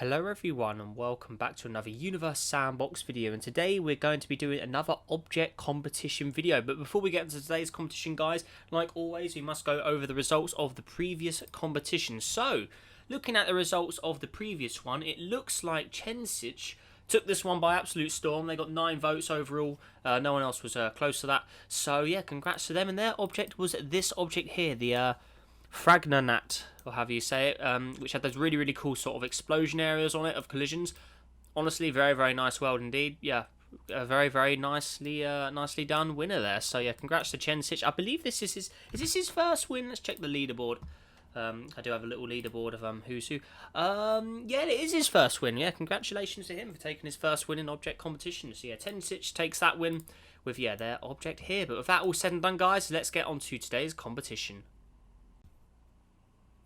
Hello everyone and welcome back to another Universe Sandbox video, and today we're going to be doing another object competition video. But before we get into today's competition, guys, like always, we must go over the results of the previous competition. So, looking at the results of the previous one, it looks like Chensich took this one by absolute storm. They got 9 votes overall. No one else was close to that. So yeah, congrats to them. And their object was this object here, the Fragnanat, or however you say it, which had those really cool sort of explosion areas on it of collisions. Honestly, very nice world indeed. Yeah, a very nicely done winner there. So yeah, congrats to Chensich. I believe this is his first win. Let's check the leaderboard. I do have a little leaderboard of who's who. Yeah, it is his first win. Yeah, congratulations to him for taking his first win in object competition. So yeah, Chensich takes that win with their object here. But with that all said and done, guys, let's get on to today's competition.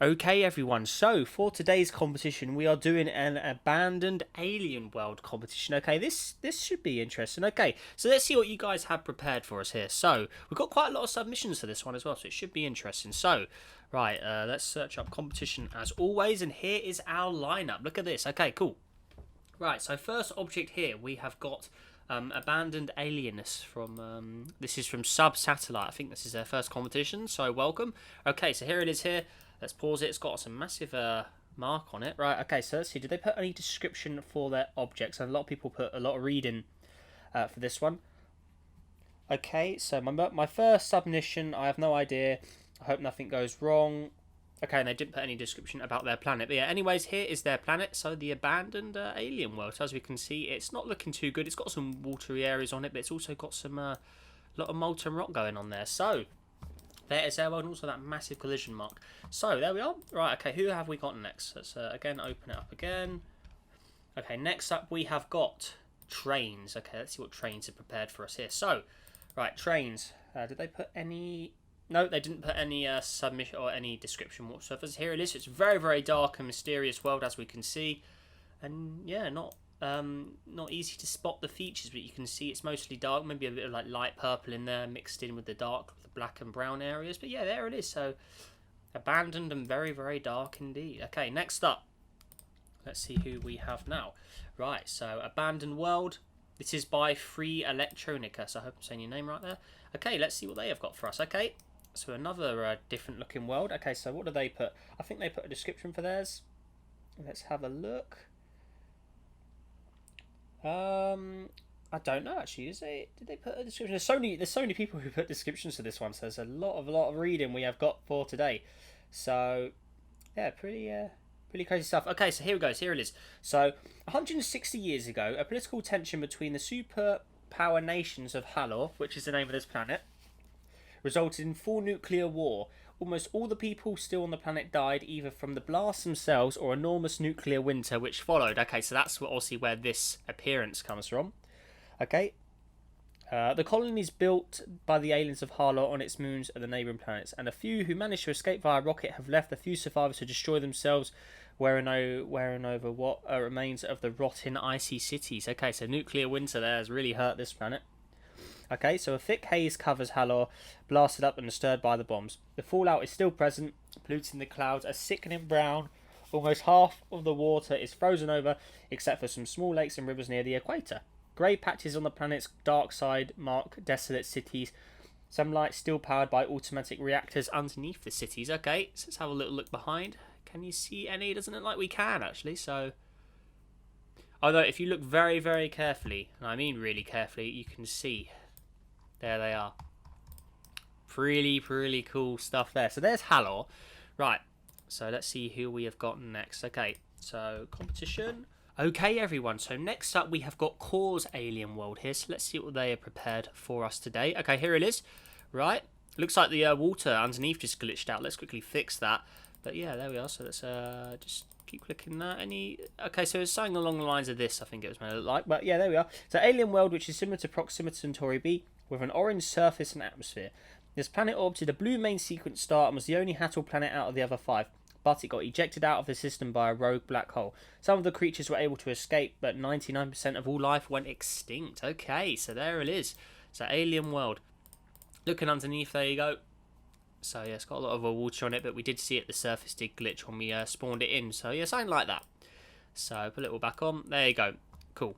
Okay everyone, so for today's competition we are doing an abandoned alien world competition. Okay, this should be interesting. Okay, so let's see what you guys have prepared for us here. So we've got quite a lot of submissions for this one as well, so it should be interesting. So right, let's search up competition as always, and here is our lineup. Look at this. Okay, cool. Right, so first object here we have got abandoned alienness from this is from Sub Satellite. I think this is their first competition, so welcome. Okay, so here it is here. Let's pause it. It's got some massive mark on it. Right, okay, so let's see. Did they put any description for their objects? And a lot of people put a lot of reading for this one. Okay, so my first submission, I have no idea. I hope nothing goes wrong. Okay, and they didn't put any description about their planet. But yeah, anyways, here is their planet. So the abandoned alien world. So as we can see, it's not looking too good. It's got some watery areas on it, but it's also got some lot of molten rock going on there. So there is their world, and also that massive collision mark. So there we are. Right, okay, who have we got next? Let's again open it up again. Okay, next up we have got trains. Okay, let's see what trains are prepared for us here. So, right, trains. Did they put any... No, they didn't put any submission or any description whatsoever. Here it is. It's very dark and mysterious world, as we can see. And yeah, not easy to spot the features, but you can see it's mostly dark. Maybe a bit of like light purple in there mixed in with the dark, the black and brown areas. But yeah, there it is. So abandoned and very dark indeed. Okay, next up, let's see who we have now. Right, so abandoned world. This is by Free Electronica. So I hope I'm saying your name right there. Okay, let's see what they have got for us. Okay, so another different looking world. Okay, so what do they put? I think they put a description for theirs. Let's have a look. I don't know actually. Did they put a description? There's so many people who put descriptions to this one, so there's a lot of reading we have got for today. So yeah, pretty crazy stuff. Okay, so here it goes. Here it is. So 160 years ago, a political tension between the superpower nations of Halor, which is the name of this planet, resulted in full nuclear war. Almost all the people still on the planet died either from the blasts themselves or enormous nuclear winter which followed. Okay, so that's obviously where this appearance comes from. Okay. The colonies built by the aliens of Halor on its moons and the neighbouring planets, and a few who managed to escape via rocket have left a few survivors to destroy themselves, wearing over what remains of the rotting icy cities. Okay, so nuclear winter there has really hurt this planet. Okay, so a thick haze covers Halor, blasted up and disturbed by the bombs. The fallout is still present, polluting the clouds a sickening brown. Almost half of the water is frozen over, except for some small lakes and rivers near the equator. Grey patches on the planet's dark side mark desolate cities. Some lights still powered by automatic reactors underneath the cities. Okay, so let's have a little look behind. Can you see any? It doesn't look like we can, actually, so... Although, if you look very carefully, and I mean really carefully, you can see... There they are. Pretty cool stuff there. So there's Halor. Right, so let's see who we have got next. Okay, so competition... Okay, everyone, so next up we have got Core's alien world here, so let's see what they are prepared for us today. Okay, here it is. Right, looks like the water underneath just glitched out. Let's quickly fix that. But yeah, there we are, so let's just keep clicking that. Okay, so it's something along the lines of this, I think it was meant to look like. But yeah, there we are. So alien world, which is similar to Proxima Centauri b, with an orange surface and atmosphere. This planet orbited a blue main sequence star and was the only Hattel planet out of the other 5. But it got ejected out of the system by a rogue black hole. Some of the creatures were able to escape, but 99% of all life went extinct. Okay, so there it is. So alien world. Looking underneath, there you go. So yeah, it's got a lot of water on it, but we did see it, the surface did glitch when we spawned it in. So yeah, something like that. So put it all back on. There you go. Cool.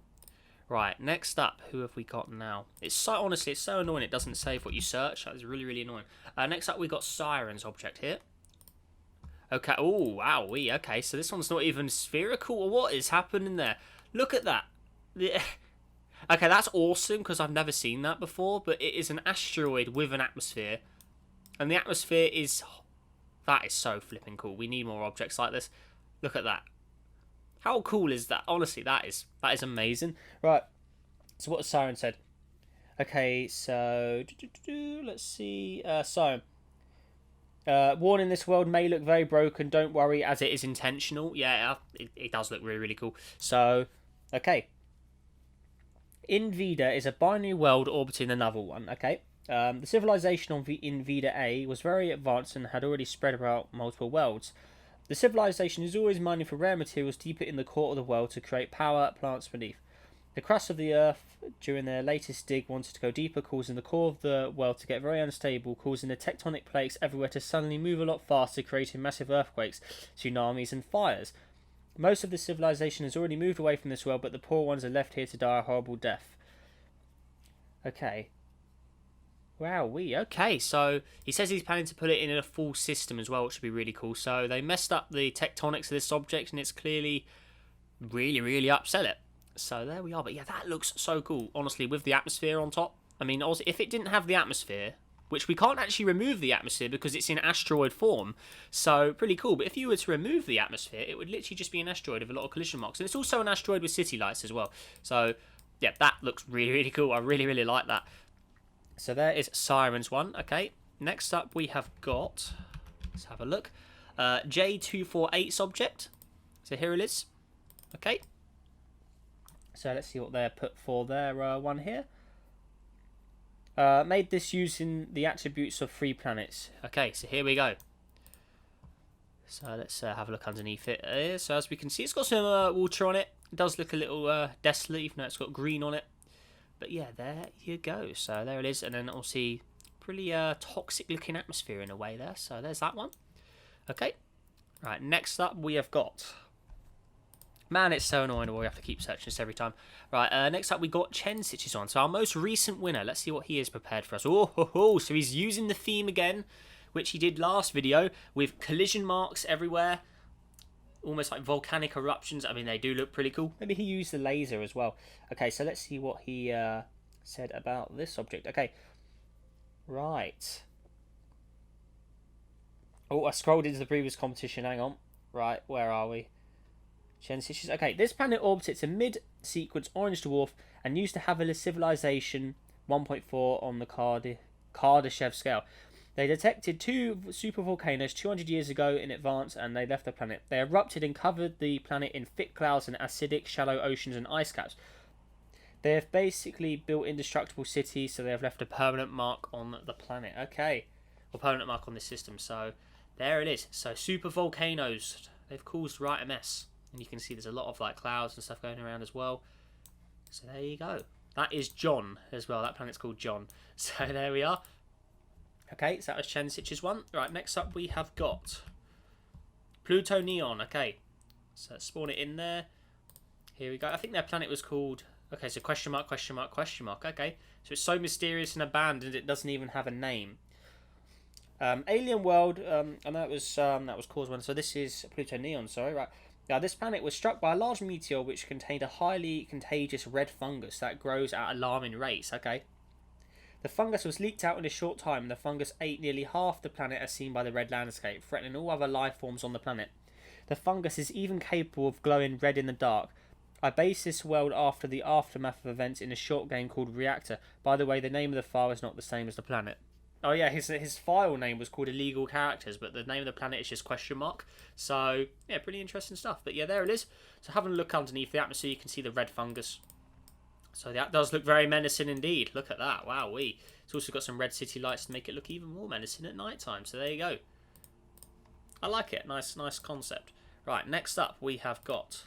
Right, next up, who have we got now? It's so, honestly, it's so annoying it doesn't save what you search. That is really, really annoying. Next up, we got Siren's object here. Okay, oh, wow, okay, so this one's not even spherical. What is happening there? Look at that. Okay, that's awesome, because I've never seen that before, but it is an asteroid with an atmosphere. And the atmosphere is... That is so flipping cool. We need more objects like this. Look at that. How cool is that? Honestly, that is amazing. Right. So what has Siren said? Okay, so let's see. Siren. Warning: this world may look very broken. Don't worry, as it is intentional. Yeah, it does look really, really cool. So, okay. Invida is a binary world orbiting another one. Okay. The civilization on Invida A was very advanced and had already spread about multiple worlds. The civilization is always mining for rare materials deeper in the core of the world to create power plants beneath. The crust of the earth during their latest dig wanted to go deeper, causing the core of the world to get very unstable, causing the tectonic plates everywhere to suddenly move a lot faster, creating massive earthquakes, tsunamis and fires. Most of the civilization has already moved away from this world, but the poor ones are left here to die a horrible death. Okay. Wow, okay, so he says he's planning to put it in a full system as well, which would be really cool. So they messed up the tectonics of this object, and it's clearly really, really upset it. So there we are. But yeah, that looks so cool, honestly, with the atmosphere on top. I mean, also, if it didn't have the atmosphere, which we can't actually remove the atmosphere because it's in asteroid form, so pretty cool. But if you were to remove the atmosphere, it would literally just be an asteroid with a lot of collision marks. And it's also an asteroid with city lights as well. So yeah, that looks really, really cool. I really, really like that. So there is Siren's one. Okay, next up we have got, let's have a look, J248's object. So here it is. Okay, so let's see what they're put for their one here. Made this using the attributes of 3 planets. Okay, so here we go. So let's have a look underneath it here. So as we can see, it's got some water on it. It does look a little desolate, even though it's got green on it. But yeah, there you go. So there it is. And then obviously pretty toxic looking atmosphere in a way there. So there's that one. Okay. Right, next up we have got... Man, it's so annoying. We have to keep searching this every time. Right, next up we got Chen Stitches on. So our most recent winner. Let's see what he has prepared for us. Oh, so he's using the theme again, which he did last video, with collision marks everywhere. Almost like volcanic eruptions. I mean, they do look pretty cool. Maybe he used the laser as well. Okay, so let's see what he said about this object. Okay, right. Oh, I scrolled into the previous competition. Hang on. Right, where are we? Okay, this planet orbits a mid-sequence orange dwarf and used to have a civilization 1.4 on the Kardashev scale. They detected 2 supervolcanoes 200 years ago in advance, and they left the planet. They erupted and covered the planet in thick clouds and acidic, shallow oceans and ice caps. They have basically built indestructible cities, so they have left a permanent mark on the planet. Okay, or permanent mark on this system. So there it is. So supervolcanoes, they've caused right a mess, and you can see there's a lot of like clouds and stuff going around as well. So there you go. That is John as well. That planet's called John. So there we are. Okay, so that was Chen Stitches one. Right, next up we have got Pluto Neon. Okay, so let's spawn it in there. Here we go. I think their planet was called... Okay, so question mark, question mark, question mark. Okay, so it's so mysterious and abandoned it doesn't even have a name. Alien world. I know it was that was cause one. So this is Pluto Neon. Sorry, right. Now this planet was struck by a large meteor which contained a highly contagious red fungus that grows at alarming rates. Okay. The fungus was leaked out in a short time, and the fungus ate nearly half the planet as seen by the red landscape, threatening all other life forms on the planet. The fungus is even capable of glowing red in the dark. I based this world after the aftermath of events in a short game called Reactor. By the way, the name of the file is not the same as the planet. Oh yeah, his file name was called Illegal Characters, but the name of the planet is just Questionmark. So, yeah, pretty interesting stuff. But yeah, there it is. So having a look underneath the atmosphere, you can see the red fungus. So that does look very menacing indeed. Look at that. Wowee. It's also got some red city lights to make it look even more menacing at night time. So there you go. I like it. Nice concept. Right, next up we have got...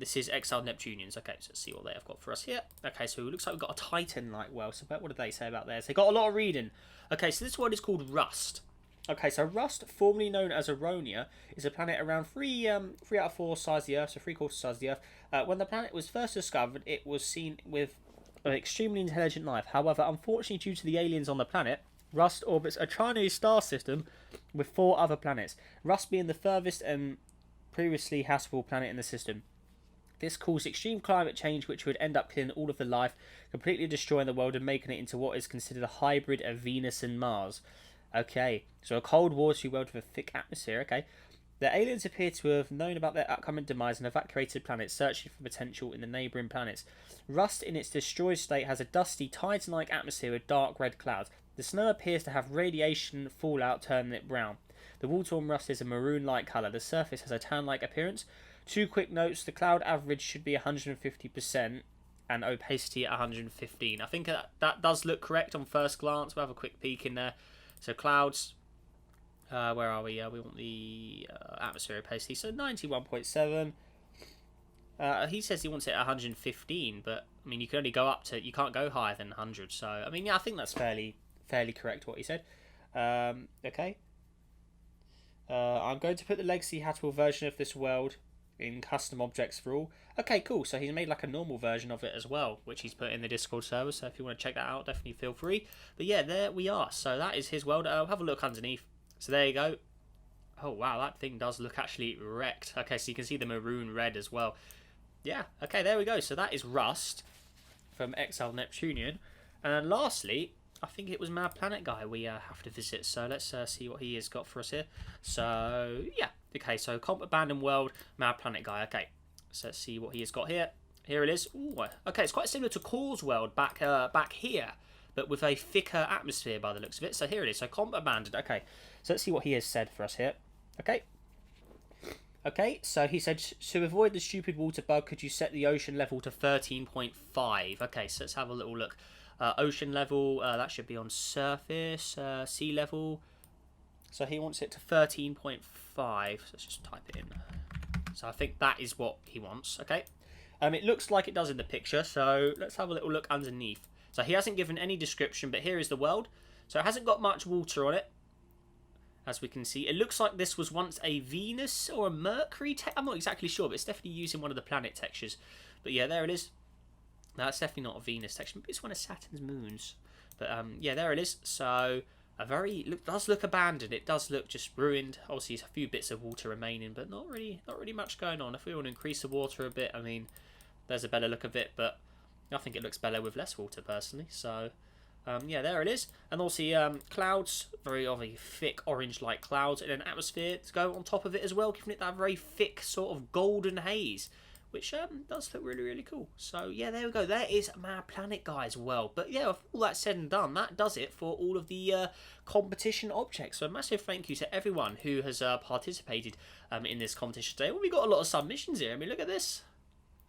this is Exiled Neptunians. Okay, so let's see what they have got for us here. Okay, so it looks like we've got a Titan-like well. So what did they say about theirs? They got a lot of reading. Okay, so this one is called Rust. Okay, so Rust, formerly known as Aronia, is a planet around 3 out of 4 size of the Earth, so 3/4 size of the Earth. When the planet was first discovered, it was seen with an extremely intelligent life. However, unfortunately, due to the aliens on the planet, Rust orbits a Chinese star system with 4 other planets, Rust being the furthest and previously habitable planet in the system. This caused extreme climate change, which would end up killing all of the life, completely destroying the world and making it into what is considered a hybrid of Venus and Mars. Okay, so a cold watery world with a thick atmosphere. Okay, the aliens appear to have known about their upcoming demise and evacuated planets, searching for potential in the neighbouring planets. Rust, in its destroyed state, has a dusty, Titan-like atmosphere with dark red clouds. The snow appears to have radiation fallout, turning it brown. The water on Rust is a maroon-like colour. The surface has a tan-like appearance. 2 quick notes: the cloud average should be 150%. And opacity at 115. I think that does look correct on first glance. We'll have a quick peek in there. So clouds, where are we? We want the atmosphere opacity. So 91.7. He says he wants it at 115, but I mean you can only go up to, you can't go higher than 100. So I mean, yeah, I think that's fairly correct what he said. Okay. I'm going to put the legacy habitable version of this world in custom objects for all. Okay, cool. So he's made like a normal version of it as well, which he's put in the Discord server. So if you want to check that out, definitely feel free. But yeah, there we are. So that is his world. Have a look underneath. So there you go. Oh wow, that thing does look actually wrecked. Okay, so you can see the maroon red as well. Yeah. Okay, there we go. So that is Rust from Exile Neptunian. And lastly, I think it was Mad Planet Guy we have to visit. So let's see what he has got for us here. So yeah. Okay, so Comp Abandoned World, Mad Planet Guy. Okay, so let's see what he has got here. Here it is. Ooh, okay, it's quite similar to Core's World back here, but with a thicker atmosphere by the looks of it. So here it is. So Comp Abandoned. Okay, so let's see what he has said for us here. Okay, so he said, to avoid the stupid water bug, could you set the ocean level to 13.5? Okay, so let's have a little look. Ocean level, that should be on surface, sea level. So he wants it to 13.5. So let's just type it in. So I think that is what he wants. Okay. It looks like it does in the picture. So let's have a little look underneath. So he hasn't given any description, but here is the world. So it hasn't got much water on it, as we can see. It looks like this was once a Venus or a Mercury. I'm not exactly sure, but it's definitely using one of the planet textures. But yeah, there it is. That's definitely not a Venus texture. Maybe it's one of Saturn's moons. But yeah, there it is. So does look abandoned. It does look just ruined. Obviously, a few bits of water remaining, but not really much going on. If we want to increase the water a bit, I mean, there's a better look of it, but I think it looks better with less water personally. So yeah, there it is. And also clouds, very obviously thick orange-like clouds, and an atmosphere to go on top of it as well, giving it that very thick sort of golden haze, which does look really cool. So yeah, there we go. There is Mad Planet Guy's world. But yeah, with all that said and done, that does it for all of the competition objects. So a massive thank you to everyone who has participated in this competition today. Well, we got a lot of submissions here. I mean, look at this.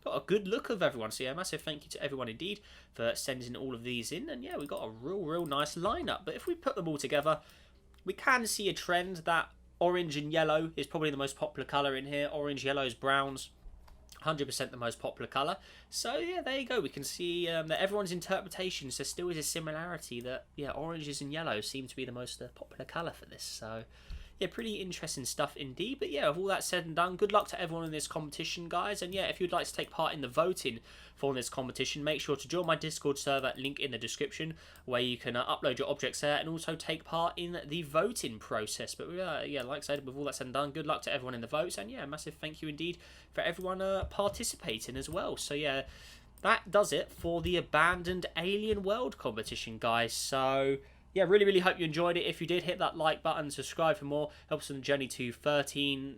Got a good look of everyone. So yeah, massive thank you to everyone indeed for sending all of these in. And yeah, we got a real nice lineup. But if we put them all together, we can see a trend that orange and yellow is probably the most popular colour in here. Orange, yellows, browns. 100% the most popular colour. So yeah, there you go. We can see that everyone's interpretations, there still is a similarity that yeah, oranges and yellows seem to be the most popular colour for this. So yeah, pretty interesting stuff indeed. But yeah, with all that said and done, good luck to everyone in this competition, guys. And yeah, if you'd like to take part in the voting for this competition, make sure to join my Discord server, link in the description, where you can upload your objects there and also take part in the voting process. But yeah, like I said, with all that said and done, good luck to everyone in the votes. And yeah, massive thank you indeed for everyone participating as well. So yeah, that does it for the Abandoned Alien World competition, guys. So yeah, really hope you enjoyed it. If you did, hit that like button, subscribe for more. Helps on the journey to 13...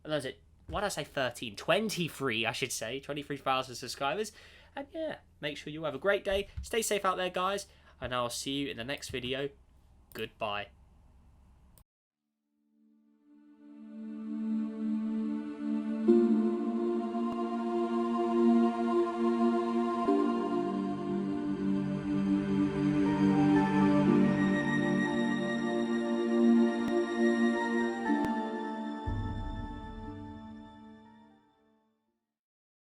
No, is it? Why did I say 13? 23, I should say. 23,000 subscribers. And yeah, make sure you have a great day. Stay safe out there, guys. And I'll see you in the next video. Goodbye.